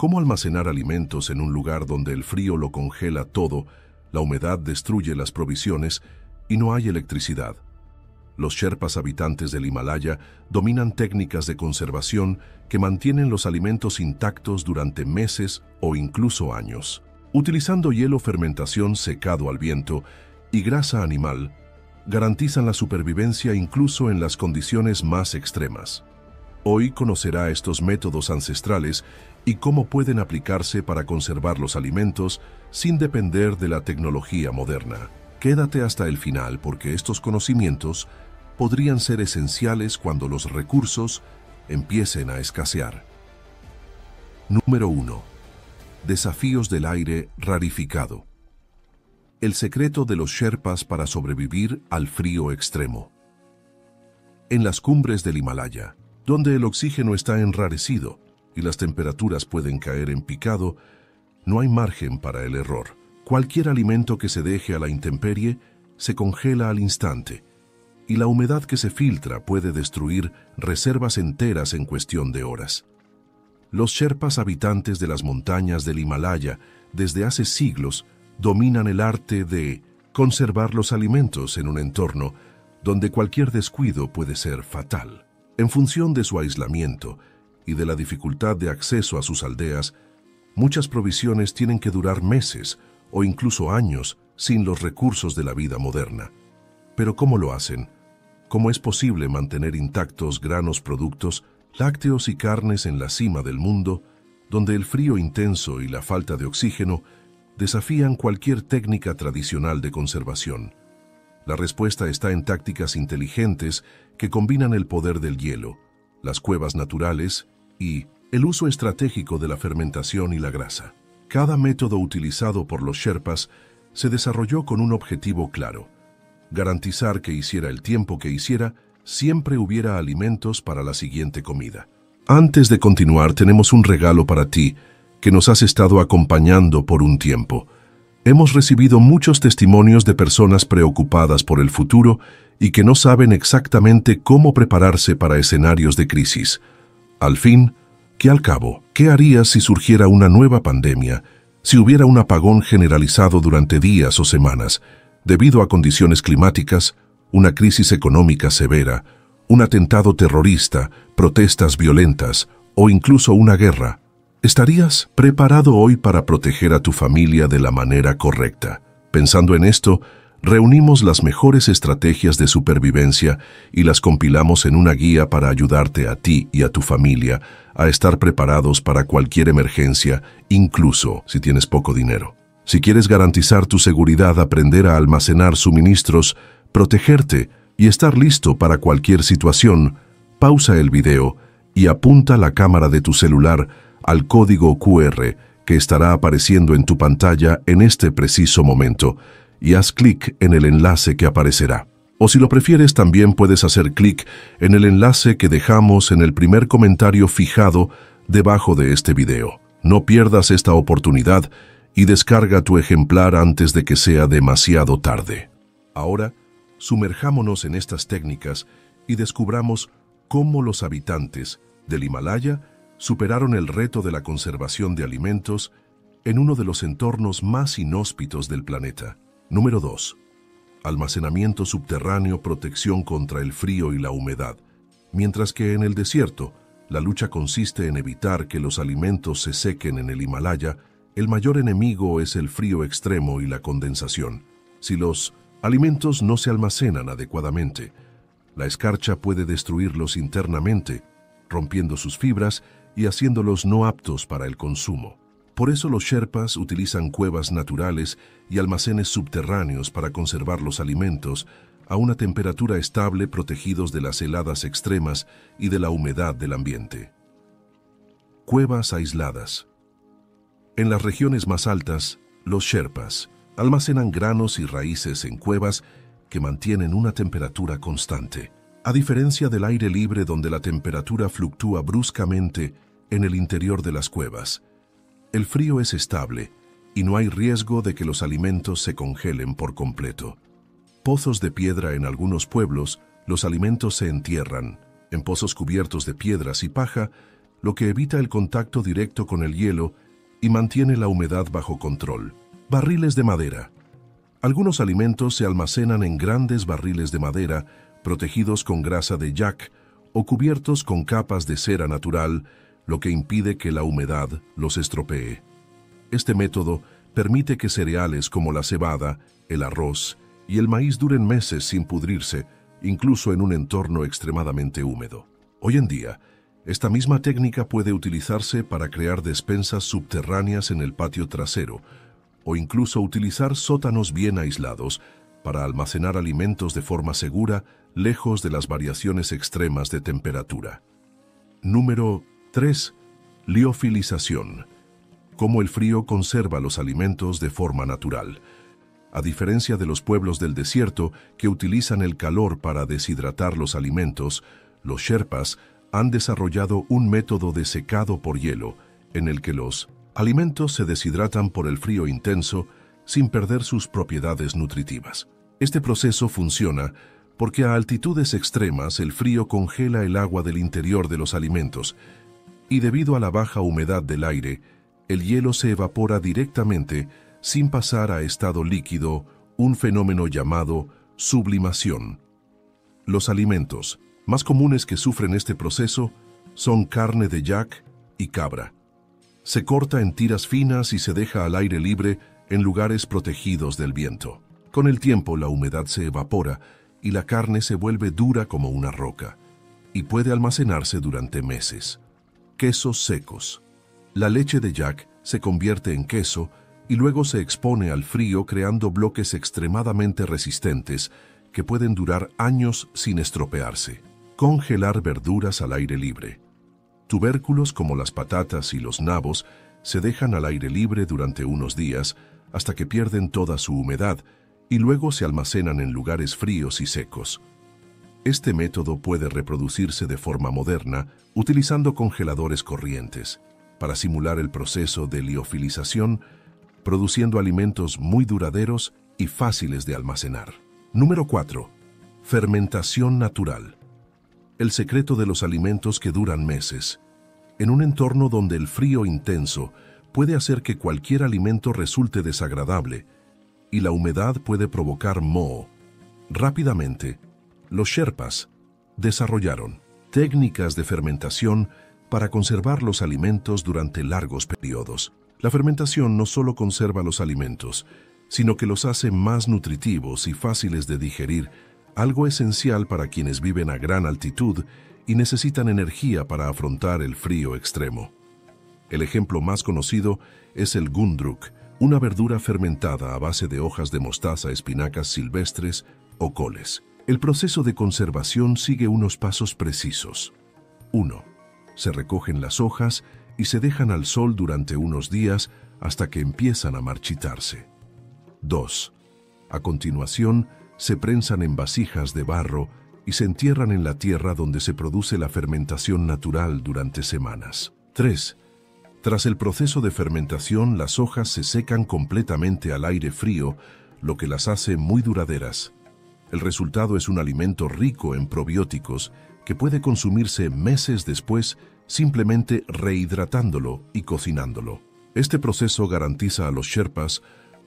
¿Cómo almacenar alimentos en un lugar donde el frío lo congela todo, la humedad destruye las provisiones y no hay electricidad? Los Sherpas habitantes del Himalaya dominan técnicas de conservación que mantienen los alimentos intactos durante meses o incluso años. Utilizando hielo, fermentación, secado al viento y grasa animal, garantizan la supervivencia incluso en las condiciones más extremas. Hoy conocerá estos métodos ancestrales y cómo pueden aplicarse para conservar los alimentos sin depender de la tecnología moderna. Quédate hasta el final porque estos conocimientos podrían ser esenciales cuando los recursos empiecen a escasear. Número 1. Desafíos del aire rarificado. El secreto de los Sherpas para sobrevivir al frío extremo. En las cumbres del Himalaya, donde el oxígeno está enrarecido y las temperaturas pueden caer en picado, no hay margen para el error. Cualquier alimento que se deje a la intemperie se congela al instante, y la humedad que se filtra puede destruir reservas enteras en cuestión de horas. Los Sherpas habitantes de las montañas del Himalaya desde hace siglos dominan el arte de conservar los alimentos en un entorno donde cualquier descuido puede ser fatal. En función de su aislamiento y de la dificultad de acceso a sus aldeas, muchas provisiones tienen que durar meses o incluso años sin los recursos de la vida moderna. Pero ¿cómo lo hacen? ¿Cómo es posible mantener intactos granos, productos, lácteos y carnes en la cima del mundo, donde el frío intenso y la falta de oxígeno desafían cualquier técnica tradicional de conservación? La respuesta está en tácticas inteligentes que combinan el poder del hielo, las cuevas naturales y el uso estratégico de la fermentación y la grasa. Cada método utilizado por los Sherpas se desarrolló con un objetivo claro: garantizar que hiciera el tiempo que hiciera, siempre hubiera alimentos para la siguiente comida. Antes de continuar, tenemos un regalo para ti, que nos has estado acompañando por un tiempo. Hemos recibido muchos testimonios de personas preocupadas por el futuro y que no saben exactamente cómo prepararse para escenarios de crisis. Al fin, y al cabo, ¿qué harías si surgiera una nueva pandemia, si hubiera un apagón generalizado durante días o semanas, debido a condiciones climáticas, una crisis económica severa, un atentado terrorista, protestas violentas o incluso una guerra? ¿Estarías preparado hoy para proteger a tu familia de la manera correcta? Pensando en esto, reunimos las mejores estrategias de supervivencia y las compilamos en una guía para ayudarte a ti y a tu familia a estar preparados para cualquier emergencia, incluso si tienes poco dinero. Si quieres garantizar tu seguridad, aprender a almacenar suministros, protegerte y estar listo para cualquier situación, pausa el video y apunta la cámara de tu celular al código QR que estará apareciendo en tu pantalla en este preciso momento y haz clic en el enlace que aparecerá. O si lo prefieres, también puedes hacer clic en el enlace que dejamos en el primer comentario fijado debajo de este video. No pierdas esta oportunidad y descarga tu ejemplar antes de que sea demasiado tarde. Ahora, sumerjámonos en estas técnicas y descubramos cómo los habitantes del Himalaya superaron el reto de la conservación de alimentos en uno de los entornos más inhóspitos del planeta. Número 2. Almacenamiento subterráneo, protección contra el frío y la humedad. Mientras que en el desierto, la lucha consiste en evitar que los alimentos se sequen en el Himalaya, el mayor enemigo es el frío extremo y la condensación. Si los alimentos no se almacenan adecuadamente, la escarcha puede destruirlos internamente, rompiendo sus fibras y haciéndolos no aptos para el consumo. Por eso los Sherpas utilizan cuevas naturales y almacenes subterráneos para conservar los alimentos a una temperatura estable, protegidos de las heladas extremas y de la humedad del ambiente. Cuevas aisladas. En las regiones más altas, los Sherpas almacenan granos y raíces en cuevas que mantienen una temperatura constante. A diferencia del aire libre, donde la temperatura fluctúa bruscamente en el interior de las cuevas, el frío es estable y no hay riesgo de que los alimentos se congelen por completo. Pozos de piedra. En algunos pueblos, los alimentos se entierran en pozos cubiertos de piedras y paja, lo que evita el contacto directo con el hielo y mantiene la humedad bajo control. Barriles de madera. Algunos alimentos se almacenan en grandes barriles de madera, protegidos con grasa de yak o cubiertos con capas de cera natural, lo que impide que la humedad los estropee. Este método permite que cereales como la cebada, el arroz y el maíz duren meses sin pudrirse, incluso en un entorno extremadamente húmedo. Hoy en día, esta misma técnica puede utilizarse para crear despensas subterráneas en el patio trasero o incluso utilizar sótanos bien aislados para almacenar alimentos de forma segura, lejos de las variaciones extremas de temperatura. Número 3. Liofilización. Cómo el frío conserva los alimentos de forma natural. A diferencia de los pueblos del desierto que utilizan el calor para deshidratar los alimentos, los Sherpas han desarrollado un método de secado por hielo, en el que los alimentos se deshidratan por el frío intenso sin perder sus propiedades nutritivas. Este proceso funciona porque a altitudes extremas el frío congela el agua del interior de los alimentos y debido a la baja humedad del aire, el hielo se evapora directamente sin pasar a estado líquido, un fenómeno llamado sublimación. Los alimentos más comunes que sufren este proceso son carne de yak y cabra. Se corta en tiras finas y se deja al aire libre en lugares protegidos del viento. Con el tiempo la humedad se evapora y la carne se vuelve dura como una roca y puede almacenarse durante meses. Quesos secos. La leche de yak se convierte en queso y luego se expone al frío creando bloques extremadamente resistentes que pueden durar años sin estropearse. Congelar verduras al aire libre. Tubérculos como las patatas y los nabos se dejan al aire libre durante unos días hasta que pierden toda su humedad y luego se almacenan en lugares fríos y secos. Este método puede reproducirse de forma moderna utilizando congeladores corrientes para simular el proceso de liofilización, produciendo alimentos muy duraderos y fáciles de almacenar. Número 4. Fermentación natural. El secreto de los alimentos que duran meses. En un entorno donde el frío intenso puede hacer que cualquier alimento resulte desagradable y la humedad puede provocar moho. Rápidamente, los Sherpas desarrollaron técnicas de fermentación para conservar los alimentos durante largos periodos. La fermentación no solo conserva los alimentos, sino que los hace más nutritivos y fáciles de digerir, algo esencial para quienes viven a gran altitud y necesitan energía para afrontar el frío extremo. El ejemplo más conocido es el gundruk, una verdura fermentada a base de hojas de mostaza, espinacas silvestres o coles. El proceso de conservación sigue unos pasos precisos. 1. Se recogen las hojas y se dejan al sol durante unos días hasta que empiezan a marchitarse. 2. A continuación, se prensan en vasijas de barro y se entierran en la tierra donde se produce la fermentación natural durante semanas. 3. Tras el proceso de fermentación, las hojas se secan completamente al aire frío, lo que las hace muy duraderas. El resultado es un alimento rico en probióticos que puede consumirse meses después simplemente rehidratándolo y cocinándolo. Este proceso garantiza a los Sherpas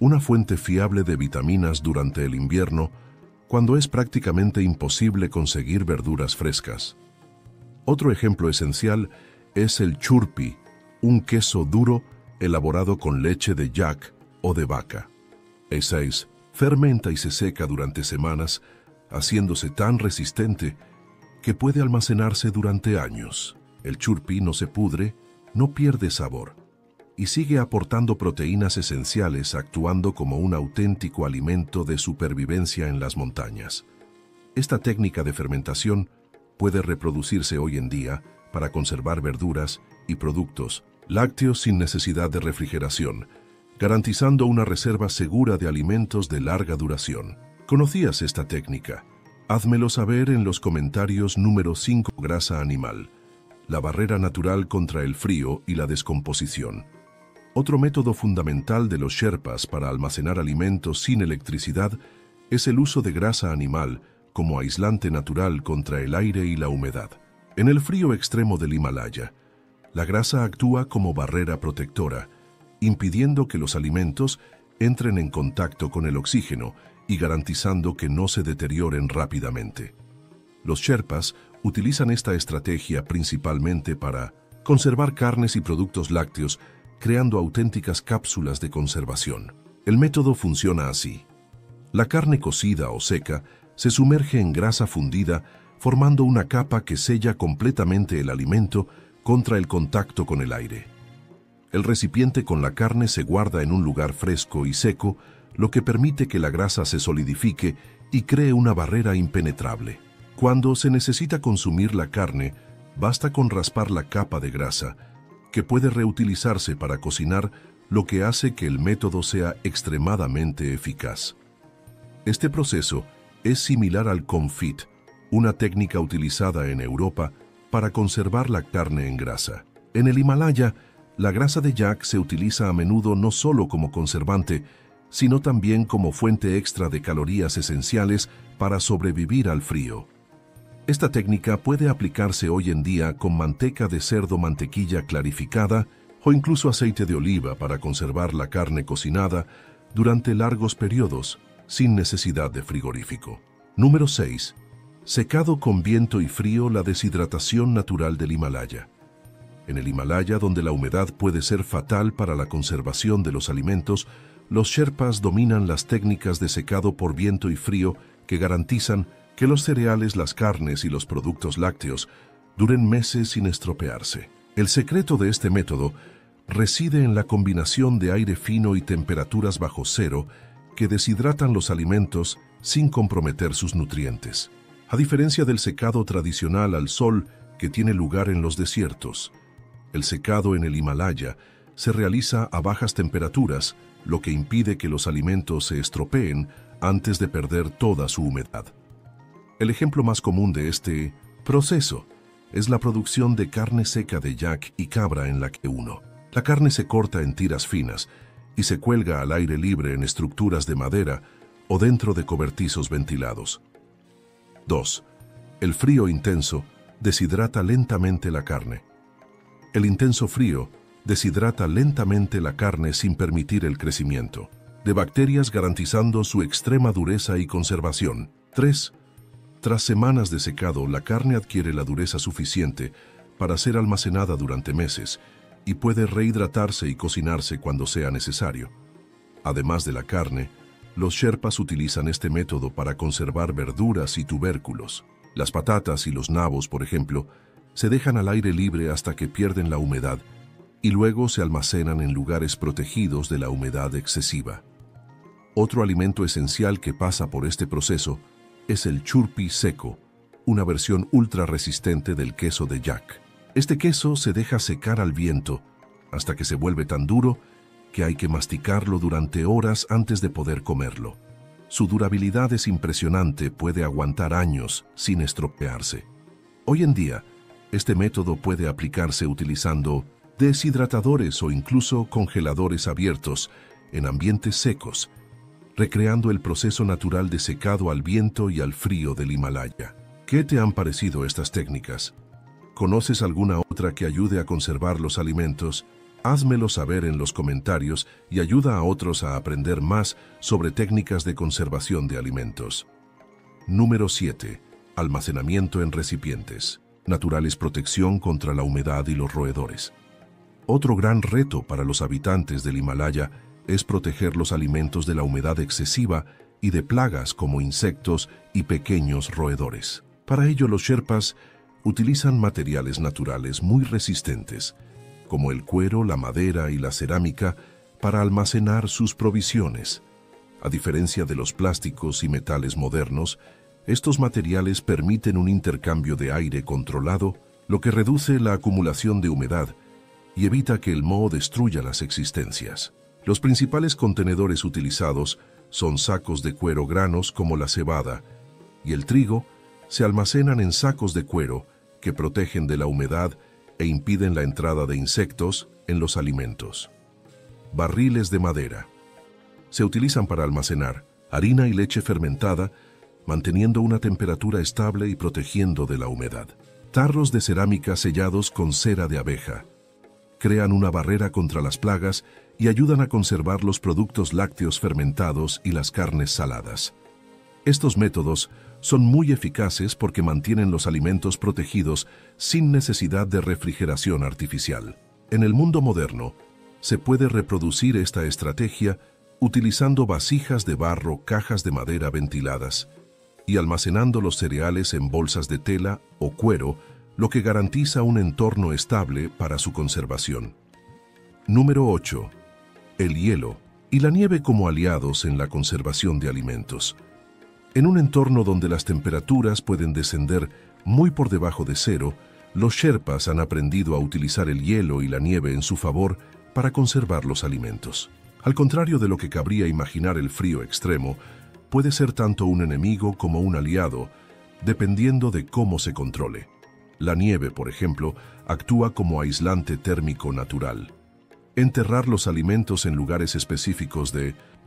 una fuente fiable de vitaminas durante el invierno, cuando es prácticamente imposible conseguir verduras frescas. Otro ejemplo esencial es el churpi, un queso duro elaborado con leche de yak o de vaca. E6 fermenta y se seca durante semanas, haciéndose tan resistente que puede almacenarse durante años. El churpi no se pudre, no pierde sabor y sigue aportando proteínas esenciales, actuando como un auténtico alimento de supervivencia en las montañas. Esta técnica de fermentación puede reproducirse hoy en día para conservar verduras y productos lácteos sin necesidad de refrigeración, garantizando una reserva segura de alimentos de larga duración. ¿Conocías esta técnica? Házmelo saber en los comentarios. Número 5. Grasa animal. La barrera natural contra el frío y la descomposición. Otro método fundamental de los Sherpas para almacenar alimentos sin electricidad es el uso de grasa animal como aislante natural contra el aire y la humedad. En el frío extremo del Himalaya, La grasa actúa como barrera protectora, impidiendo que los alimentos entren en contacto con el oxígeno y garantizando que no se deterioren rápidamente. Los Sherpas utilizan esta estrategia principalmente para conservar carnes y productos lácteos, creando auténticas cápsulas de conservación. El método funciona así. La carne cocida o seca se sumerge en grasa fundida, formando una capa que sella completamente el alimento contra el contacto con el aire. El recipiente con la carne se guarda en un lugar fresco y seco, lo que permite que la grasa se solidifique y cree una barrera impenetrable. Cuando se necesita consumir la carne, basta con raspar la capa de grasa, que puede reutilizarse para cocinar, lo que hace que el método sea extremadamente eficaz. Este proceso es similar al confit, una técnica utilizada en Europa para conservar la carne en grasa. En el Himalaya, la grasa de yak se utiliza a menudo no solo como conservante, sino también como fuente extra de calorías esenciales para sobrevivir al frío. Esta técnica puede aplicarse hoy en día con manteca de cerdo, mantequilla clarificada o incluso aceite de oliva para conservar la carne cocinada durante largos periodos sin necesidad de frigorífico. Número 6. Secado con viento y frío, la deshidratación natural del Himalaya. En el Himalaya, donde la humedad puede ser fatal para la conservación de los alimentos, los Sherpas dominan las técnicas de secado por viento y frío que garantizan que los cereales, las carnes y los productos lácteos duren meses sin estropearse. El secreto de este método reside en la combinación de aire fino y temperaturas bajo cero que deshidratan los alimentos sin comprometer sus nutrientes. A diferencia del secado tradicional al sol que tiene lugar en los desiertos, el secado en el Himalaya se realiza a bajas temperaturas, lo que impide que los alimentos se estropeen antes de perder toda su humedad. El ejemplo más común de este proceso es la producción de carne seca de yak y cabra, en la que la carne se corta en tiras finas y se cuelga al aire libre en estructuras de madera o dentro de cobertizos ventilados. 2. El frío intenso deshidrata lentamente la carne. El intenso frío deshidrata lentamente la carne sin permitir el crecimiento de bacterias, garantizando su extrema dureza y conservación. 3. Tras semanas de secado, la carne adquiere la dureza suficiente para ser almacenada durante meses y puede rehidratarse y cocinarse cuando sea necesario. Además de la carne, los Sherpas utilizan este método para conservar verduras y tubérculos. Las patatas y los nabos, por ejemplo, se dejan al aire libre hasta que pierden la humedad y luego se almacenan en lugares protegidos de la humedad excesiva. Otro alimento esencial que pasa por este proceso es el churpi seco, una versión ultra resistente del queso de yak. Este queso se deja secar al viento hasta que se vuelve tan duro que hay que masticarlo durante horas antes de poder comerlo. Su durabilidad es impresionante, puede aguantar años sin estropearse. Hoy en día, este método puede aplicarse utilizando deshidratadores o incluso congeladores abiertos en ambientes secos, recreando el proceso natural de secado al viento y al frío del Himalaya. ¿Qué te han parecido estas técnicas? ¿Conoces alguna otra que ayude a conservar los alimentos? Házmelo saber en los comentarios y ayuda a otros a aprender más sobre técnicas de conservación de alimentos. Número 7. Almacenamiento en recipientes naturales, protección contra la humedad y los roedores. Otro gran reto para los habitantes del Himalaya es proteger los alimentos de la humedad excesiva y de plagas como insectos y pequeños roedores. Para ello, los Sherpas utilizan materiales naturales muy resistentes, como el cuero, la madera y la cerámica, para almacenar sus provisiones. A diferencia de los plásticos y metales modernos, estos materiales permiten un intercambio de aire controlado, lo que reduce la acumulación de humedad y evita que el moho destruya las existencias. Los principales contenedores utilizados son sacos de cuero, granos como la cebada y el trigo se almacenan en sacos de cuero que protegen de la humedad e impiden la entrada de insectos en los alimentos. Barriles de madera. Se utilizan para almacenar harina y leche fermentada, manteniendo una temperatura estable y protegiendo de la humedad. Tarros de cerámica sellados con cera de abeja. crean una barrera contra las plagas y ayudan a conservar los productos lácteos fermentados y las carnes saladas. Estos métodos son muy eficaces porque mantienen los alimentos protegidos sin necesidad de refrigeración artificial. En el mundo moderno, se puede reproducir esta estrategia utilizando vasijas de barro, cajas de madera ventiladas y almacenando los cereales en bolsas de tela o cuero, lo que garantiza un entorno estable para su conservación. Número 8. El hielo y la nieve como aliados en la conservación de alimentos. En un entorno donde las temperaturas pueden descender muy por debajo de cero, los Sherpas han aprendido a utilizar el hielo y la nieve en su favor para conservar los alimentos. Al contrario de lo que cabría imaginar, el frío extremo puede ser tanto un enemigo como un aliado, dependiendo de cómo se controle. La nieve, por ejemplo, actúa como aislante térmico natural. Enterrar los alimentos en lugares específicos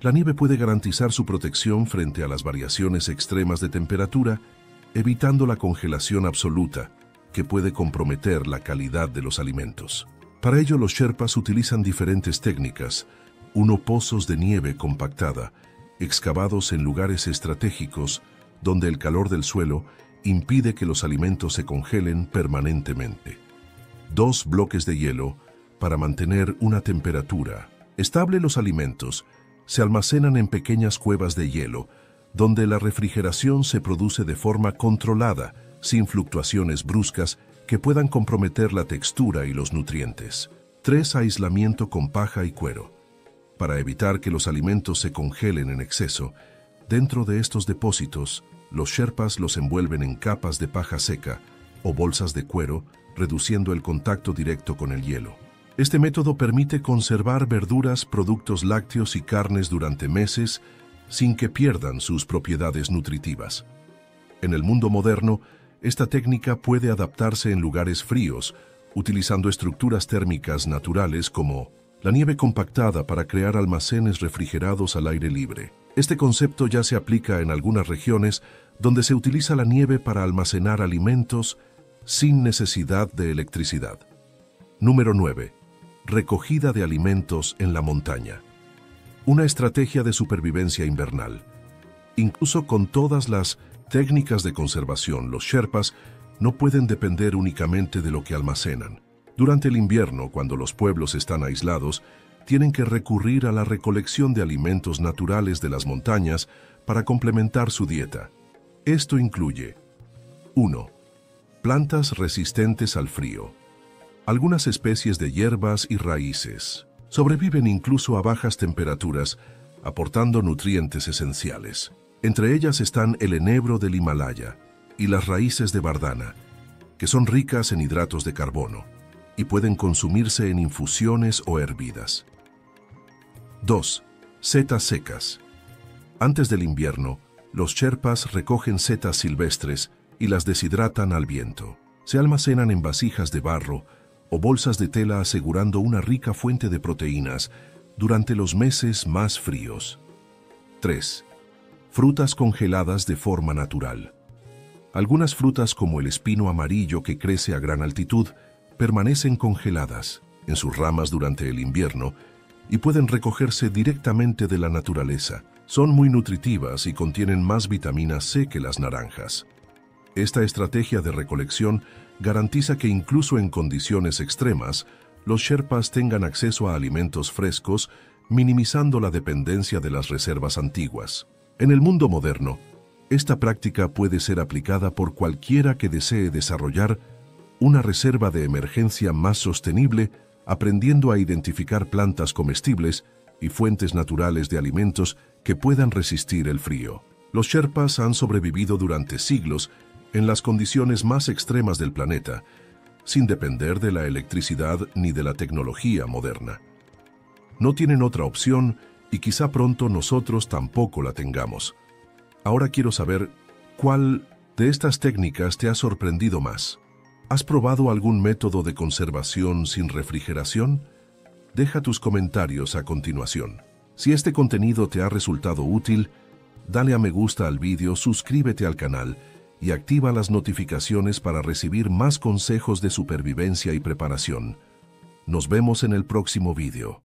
la nieve puede garantizar su protección frente a las variaciones extremas de temperatura, evitando la congelación absoluta, que puede comprometer la calidad de los alimentos. Para ello, los Sherpas utilizan diferentes técnicas: pozos de nieve compactada, excavados en lugares estratégicos donde el calor del suelo impide que los alimentos se congelen permanentemente. 2 bloques de hielo para mantener una temperatura estable. Los alimentos se almacenan en pequeñas cuevas de hielo, donde la refrigeración se produce de forma controlada, sin fluctuaciones bruscas que puedan comprometer la textura y los nutrientes. 3. Aislamiento con paja y cuero. Para evitar que los alimentos se congelen en exceso, dentro de estos depósitos, los Sherpas los envuelven en capas de paja seca o bolsas de cuero, reduciendo el contacto directo con el hielo. Este método permite conservar verduras, productos lácteos y carnes durante meses sin que pierdan sus propiedades nutritivas. En el mundo moderno, esta técnica puede adaptarse en lugares fríos, utilizando estructuras térmicas naturales como la nieve compactada para crear almacenes refrigerados al aire libre. Este concepto ya se aplica en algunas regiones donde se utiliza la nieve para almacenar alimentos sin necesidad de electricidad. Número 9. Recogida de alimentos en la montaña. Una estrategia de supervivencia invernal. Incluso con todas las técnicas de conservación, los Sherpas no pueden depender únicamente de lo que almacenan. Durante el invierno, cuando los pueblos están aislados, tienen que recurrir a la recolección de alimentos naturales de las montañas para complementar su dieta. Esto incluye 1. Plantas resistentes al frío. Algunas especies de hierbas y raíces sobreviven incluso a bajas temperaturas, aportando nutrientes esenciales. Entre ellas están el enebro del Himalaya y las raíces de bardana, que son ricas en hidratos de carbono y pueden consumirse en infusiones o hervidas. 2. Setas secas. Antes del invierno, los Sherpas recogen setas silvestres y las deshidratan al viento. Se almacenan en vasijas de barro o bolsas de tela, asegurando una rica fuente de proteínas durante los meses más fríos. 3. Frutas congeladas de forma natural. Algunas frutas, como el espino amarillo que crece a gran altitud, permanecen congeladas en sus ramas durante el invierno y pueden recogerse directamente de la naturaleza. Son muy nutritivas y contienen más vitamina C que las naranjas. Esta estrategia de recolección garantiza que incluso en condiciones extremas, los Sherpas tengan acceso a alimentos frescos, minimizando la dependencia de las reservas antiguas. En el mundo moderno, esta práctica puede ser aplicada por cualquiera que desee desarrollar una reserva de emergencia más sostenible, aprendiendo a identificar plantas comestibles y fuentes naturales de alimentos que puedan resistir el frío. Los Sherpas han sobrevivido durante siglos en las condiciones más extremas del planeta, sin depender de la electricidad ni de la tecnología moderna. No tienen otra opción y quizá pronto nosotros tampoco la tengamos. Ahora quiero saber, ¿cuál de estas técnicas te ha sorprendido más? ¿Has probado algún método de conservación sin refrigeración? Deja tus comentarios a continuación. Si este contenido te ha resultado útil, dale a me gusta al vídeo, suscríbete al canal y activa las notificaciones para recibir más consejos de supervivencia y preparación. Nos vemos en el próximo vídeo.